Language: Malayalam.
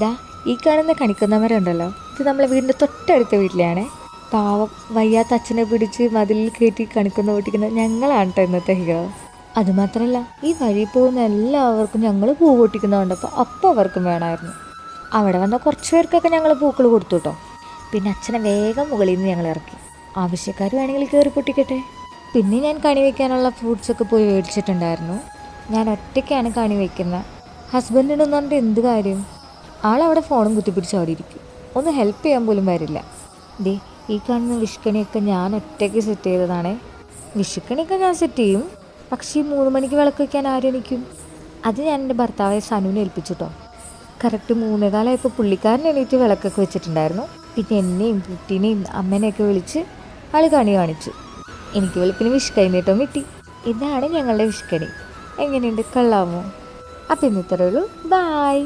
ദാ ഈ കാണുന്ന കണിക്കുന്നമരമുണ്ടല്ലോ, ഇത് നമ്മളെ വീടിൻ്റെ തൊട്ടടുത്ത വീട്ടിലാണേ. പാവം വയ്യാത്ത അച്ഛനെ പിടിച്ച് മതിലിൽ കയറ്റി കണിക്കുന്ന പൊട്ടിക്കുന്നത് ഞങ്ങളാണ് കേട്ടോ ഇന്നത്തെ ഹീറോ. അതുമാത്രമല്ല, ഈ വഴി പോകുന്ന എല്ലാവർക്കും ഞങ്ങൾ പൂ പൊട്ടിക്കുന്നതുകൊണ്ടപ്പോൾ അപ്പോൾ അവർക്കും വേണമായിരുന്നു. അവിടെ വന്ന കുറച്ച് പേർക്കൊക്കെ ഞങ്ങൾ പൂക്കൾ കൊടുത്തു കേട്ടോ. പിന്നെ അച്ഛനെ വേഗം മുകളിൽ നിന്ന് ഞങ്ങൾ ഇറക്കി. ആവശ്യക്കാർ വേണമെങ്കിൽ കയറി പൊട്ടിക്കട്ടെ. പിന്നെ ഞാൻ കണി വയ്ക്കാനുള്ള ഫ്രൂട്ട്സൊക്കെ പോയി മേടിച്ചിട്ടുണ്ടായിരുന്നു. ഞാൻ ഒറ്റയ്ക്കാണ് കണി വയ്ക്കുന്നത്. ഹസ്ബൻഡിനൊന്നും പറഞ്ഞിട്ട് എന്ത് കാര്യം? ആളവിടെ ഫോണും കുത്തിപ്പിടിച്ച് അവിടെ ഇരിക്കും. ഒന്ന് ഹെൽപ്പ് ചെയ്യാൻ പോലും വരില്ല. ദേ ഈ കാണുന്ന വിഷുക്കണിയൊക്കെ ഞാൻ ഒറ്റയ്ക്ക് സെറ്റ് ചെയ്തതാണേ. വിഷുക്കണിയൊക്കെ ഞാൻ സെറ്റ് ചെയ്യും, പക്ഷേ ഈ 3 മണിക്ക് വിളക്ക് വയ്ക്കാൻ ആരെണിക്കും? അത് ഞാൻ എൻ്റെ ഭർത്താവായ സനുവിനെ ഏൽപ്പിച്ചിട്ടോ. കറക്റ്റ് 3:15 പുള്ളിക്കാരൻ എണീറ്റ് വിളക്കൊക്കെ വെച്ചിട്ടുണ്ടായിരുന്നു. പിന്നെ എന്നെയും കുട്ടീനെയും അമ്മേനെയൊക്കെ വിളിച്ച് ആൾ കണി കാണിച്ചു. എനിക്ക് വെളുപ്പിന് വിഷുക്കൈനീട്ടം കിട്ടി. ഇതാണ് ഞങ്ങളുടെ വിഷുക്കണി. എങ്ങനെയുണ്ട്, കൊള്ളാമോ? അപ്പം ഇന്നത്രേ ഉള്ളൂ. ബായ്.